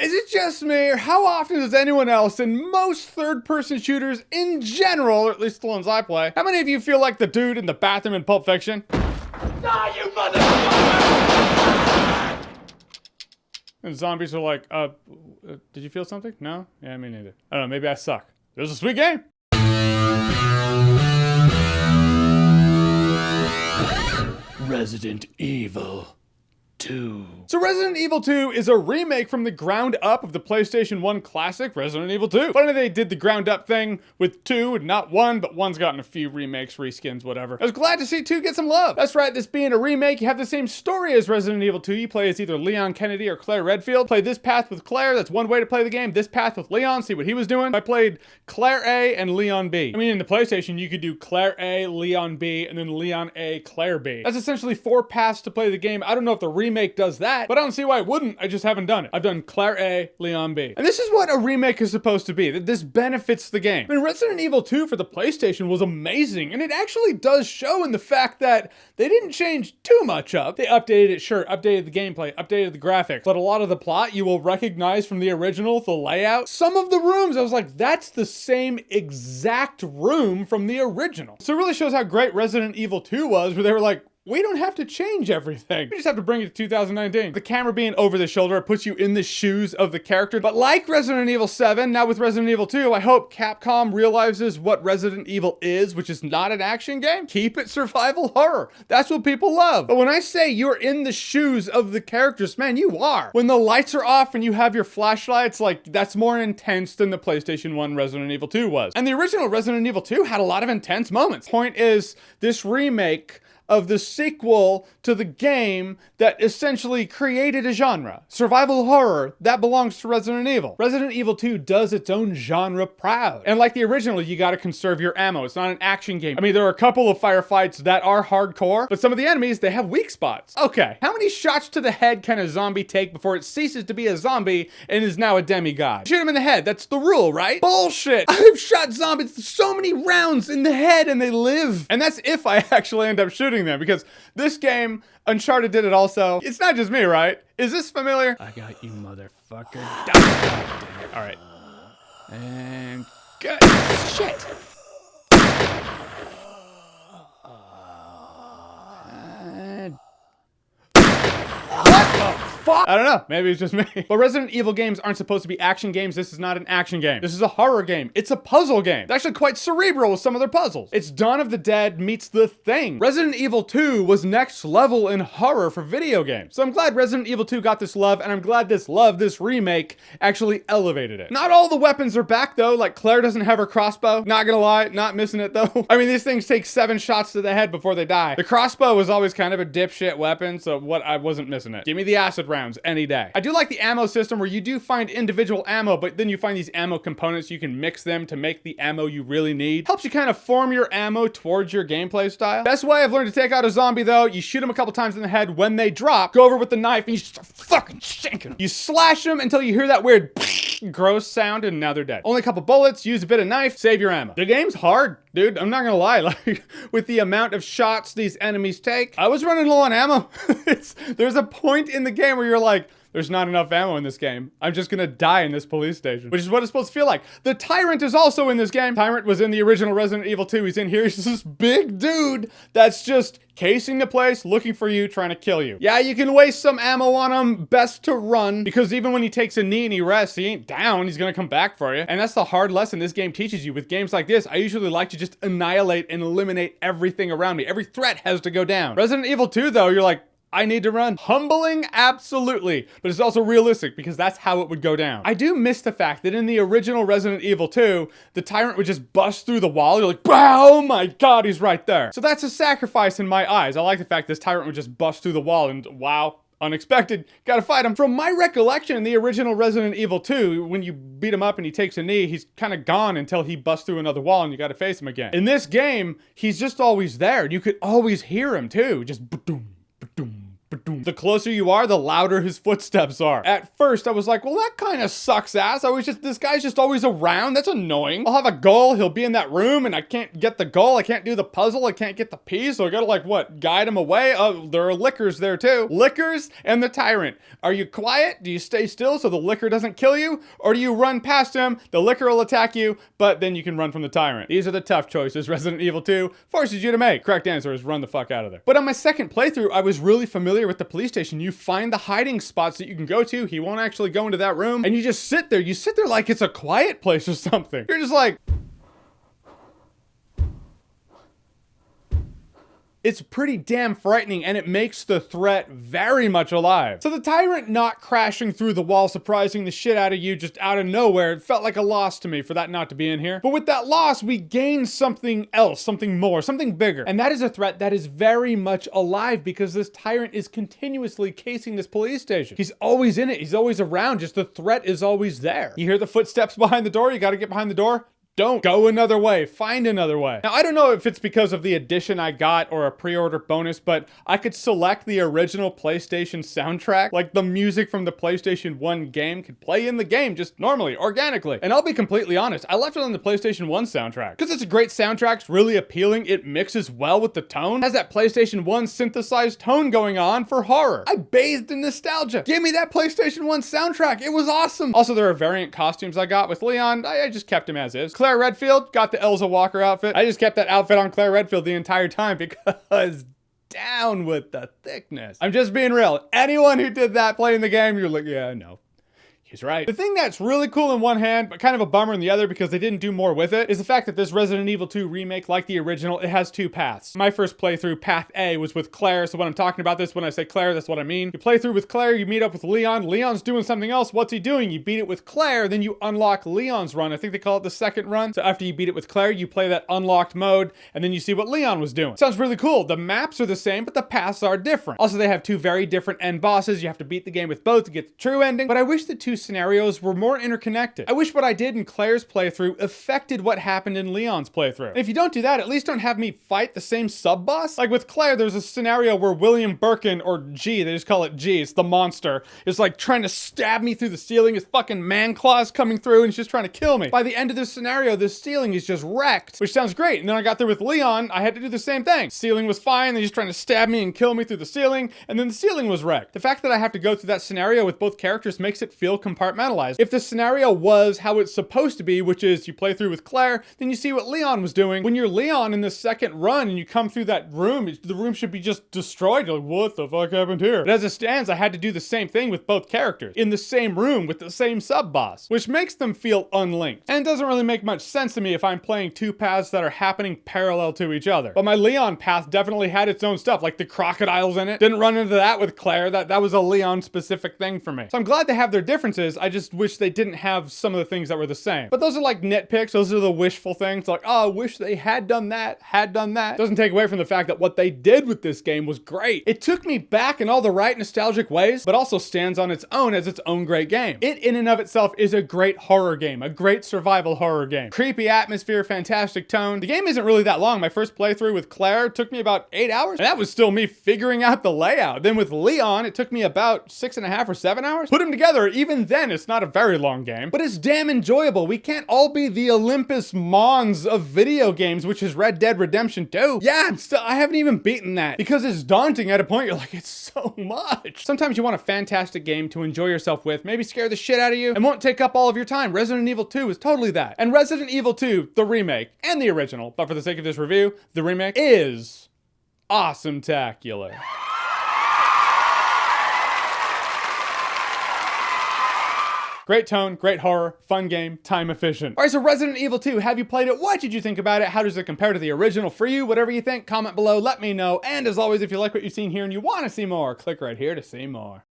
Is it just me, or how often does anyone else in most third-person shooters in general, or at least the ones I play, how many of you feel like the dude in the bathroom in Pulp Fiction? Die, you motherfucker! And zombies are like, did you feel something? No? Yeah, me neither. I don't know, maybe I suck. It was a sweet game. Resident Evil 2. So Resident Evil 2 is a remake from the ground up of the PlayStation 1 classic Resident Evil 2. Funny they did the ground up thing with 2 and not 1, but 1's gotten a few remakes, reskins, whatever. I was glad to see 2 get some love. That's right, this being a remake, you have the same story as Resident Evil 2. You play as either Leon Kennedy or Claire Redfield. Play this path with Claire, that's one way to play the game. This path with Leon, see what he was doing. I played Claire A and Leon B. I mean, in the PlayStation, you could do Claire A, Leon B, and then Leon A, Claire B. That's essentially 4 paths to play the game. I don't know if the remake does that, but I don't see why it wouldn't. I just haven't done it. I've done Claire A, Leon B. And this is what a remake is supposed to be, that this benefits the game. I mean, Resident Evil 2 for the PlayStation was amazing, and it actually does show in the fact that they didn't change too much up. They updated it, sure, updated the gameplay, updated the graphics, but a lot of the plot you will recognize from the original, the layout. Some of the rooms, I was like, that's the same exact room from the original. So it really shows how great Resident Evil 2 was, where they were like, we don't have to change everything. We just have to bring it to 2019. The camera being over the shoulder, it puts you in the shoes of the character. But like Resident Evil 7, now with Resident Evil 2, I hope Capcom realizes what Resident Evil is, which is not an action game. Keep it survival horror. That's what people love. But when I say you're in the shoes of the characters, man, you are. When the lights are off and you have your flashlights, like, that's more intense than the PlayStation 1 Resident Evil 2 was. And the original Resident Evil 2 had a lot of intense moments. Point is, this remake of the sequel to the game that essentially created a genre. Survival horror, that belongs to Resident Evil. Resident Evil 2 does its own genre proud. And like the original, you gotta conserve your ammo. It's not an action game. I mean, there are a couple of firefights that are hardcore, but some of the enemies, they have weak spots. Okay, how many shots to the head can a zombie take before it ceases to be a zombie and is now a demigod? Shoot him in the head, that's the rule, right? Bullshit! I've shot zombies so many rounds in the head and they live. And that's if I actually end up shooting them, because this game, Uncharted did it also. It's not just me, right? Is this familiar? I got you, motherfucker. All right. And good. Shit. And what the fuck? I don't know. Maybe it's just me. But Resident Evil games aren't supposed to be action games. This is not an action game. This is a horror game. It's a puzzle game. It's actually quite cerebral with some of their puzzles. It's Dawn of the Dead meets The Thing. Resident Evil 2 was next level in horror for video games. So I'm glad Resident Evil 2 got this love, and I'm glad this remake, actually elevated it. Not all the weapons are back though. Like Claire doesn't have her crossbow. Not gonna lie, not missing it though. I mean, these things take 7 shots to the head before they die. The crossbow was always kind of a dipshit weapon, so I wasn't missing it. Give me the acid rounds any day. I do like the ammo system where you do find individual ammo, but then you find these ammo components, you can mix them to make the ammo you really need. Helps you kind of form your ammo towards your gameplay style. Best way I've learned to take out a zombie though, you shoot them a couple times in the head. When they drop, go over with the knife and you just fucking shank them. You slash them until you hear that weird gross sound and now they're dead. Only a couple bullets, use a bit of knife, save your ammo. The game's hard, dude. I'm not gonna lie. Like, with the amount of shots these enemies take, I was running low on ammo. There's a point in the game where you're like, there's not enough ammo in this game. I'm just gonna die in this police station, which is what it's supposed to feel like. The Tyrant is also in this game. Tyrant was in the original Resident Evil 2. He's in here. He's just this big dude that's just casing the place, looking for you, trying to kill you. Yeah, you can waste some ammo on him. Best to run, because even when he takes a knee and he rests, he ain't down. He's gonna come back for you. And that's the hard lesson this game teaches you. With games like this, I usually like to just annihilate and eliminate everything around me. Every threat has to go down. Resident Evil 2 though, you're like, I need to run. Humbling, absolutely. But it's also realistic because that's how it would go down. I do miss the fact that in the original Resident Evil 2, the Tyrant would just bust through the wall. You're like, oh my God, he's right there. So that's a sacrifice in my eyes. I like the fact this Tyrant would just bust through the wall and wow, unexpected, gotta fight him. From my recollection in the original Resident Evil 2, when you beat him up and he takes a knee, he's kind of gone until he busts through another wall and you gotta face him again. In this game, he's just always there. You could always hear him too. Just ba-doom, ba-doom. The closer you are, the louder his footsteps are. At first, I was like, well, that kind of sucks ass. This guy's just always around. That's annoying. I'll have a goal. He'll be in that room and I can't get the goal. I can't do the puzzle. I can't get the piece. So I gotta like, what, guide him away? Oh, there are lickers there too. Lickers and the Tyrant. Are you quiet? Do you stay still so the licker doesn't kill you? Or do you run past him? The licker will attack you, but then you can run from the Tyrant. These are the tough choices Resident Evil 2 forces you to make. Correct answer is run the fuck out of there. But on my second playthrough, I was really familiar with the police station. You find the hiding spots that you can go to. He won't actually go into that room. And you just sit there. You sit there like it's a quiet place or something. You're just like... It's pretty damn frightening, and it makes the threat very much alive. So the Tyrant not crashing through the wall, surprising the shit out of you just out of nowhere, it felt like a loss to me for that not to be in here. But with that loss, we gain something else, something more, something bigger. And that is a threat that is very much alive because this Tyrant is continuously casing this police station. He's always in it. He's always around. Just the threat is always there. You hear the footsteps behind the door. You got to get behind the door. Don't go another way. Find another way. Now, I don't know if it's because of the edition I got or a pre-order bonus, but I could select the original PlayStation soundtrack. Like the music from the PlayStation 1 game could play in the game just normally, organically. And I'll be completely honest, I left it on the PlayStation 1 soundtrack because it's a great soundtrack. It's really appealing. It mixes well with the tone. It has that PlayStation 1 synthesized tone going on for horror. I bathed in nostalgia. Give me that PlayStation 1 soundtrack. It was awesome. Also, there are variant costumes I got with Leon. I just kept him as is. Claire Redfield got the Elsa Walker outfit. I just kept that outfit on Claire Redfield the entire time because down with the thickness. I'm just being real. Anyone who did that playing the game, you're like, yeah, no. He's right. The thing that's really cool in one hand, but kind of a bummer in the other because they didn't do more with it, is the fact that this Resident Evil 2 remake, like the original, it has two paths. My first playthrough, path A, was with Claire, so when I'm talking about this, when I say Claire, that's what I mean. You play through with Claire, you meet up with Leon. Leon's doing something else. What's he doing? You beat it with Claire, then you unlock Leon's run. I think they call it the second run. So after you beat it with Claire, you play that unlocked mode, and then you see what Leon was doing. Sounds really cool. The maps are the same, but the paths are different. Also, they have two very different end bosses. You have to beat the game with both to get the true ending, but I wish the two scenarios were more interconnected. I wish what I did in Claire's playthrough affected what happened in Leon's playthrough. And if you don't do that, at least don't have me fight the same sub-boss. Like with Claire, there's a scenario where William Birkin, or G, they just call it G, it's the monster, is like trying to stab me through the ceiling. His fucking man claws coming through and he's just trying to kill me. By the end of this scenario, this ceiling is just wrecked, which sounds great. And then I got through with Leon, I had to do the same thing. Ceiling was fine, they're just trying to stab me and kill me through the ceiling, and then the ceiling was wrecked. The fact that I have to go through that scenario with both characters makes it feel compartmentalized. If the scenario was how it's supposed to be, which is you play through with Claire, then you see what Leon was doing. When you're Leon in the second run and you come through that room, the room should be just destroyed. You're like, what the fuck happened here? But as it stands, I had to do the same thing with both characters in the same room with the same sub-boss, which makes them feel unlinked. And it doesn't really make much sense to me if I'm playing two paths that are happening parallel to each other. But my Leon path definitely had its own stuff, like the crocodiles in it. Didn't run into that with Claire. That was a Leon specific thing for me. So I'm glad they have their differences. I just wish they didn't have some of the things that were the same. But those are like nitpicks. Those are the wishful things. Like, oh, I wish they had done that. Doesn't take away from the fact that what they did with this game was great. It took me back in all the right nostalgic ways, but also stands on its own as its own great game. It in and of itself is a great horror game, a great survival horror game. Creepy atmosphere, fantastic tone. The game isn't really that long. My first playthrough with Claire took me about 8 hours. And that was still me figuring out the layout. Then with Leon, it took me about 6.5 or 7 hours. Put them together, even then, it's not a very long game, but it's damn enjoyable. We can't all be the Olympus Mons of video games, which is Red Dead Redemption 2. Yeah, I haven't even beaten that because it's daunting at a point. You're like, it's so much. Sometimes you want a fantastic game to enjoy yourself with, maybe scare the shit out of you and won't take up all of your time. Resident Evil 2 is totally that. And Resident Evil 2, the remake and the original, but for the sake of this review, the remake is awesome-tacular. Great tone, great horror, fun game, time efficient. All right, so Resident Evil 2, have you played it? What did you think about it? How does it compare to the original for you? Whatever you think, comment below, let me know. And as always, if you like what you've seen here and you want to see more, click right here to see more.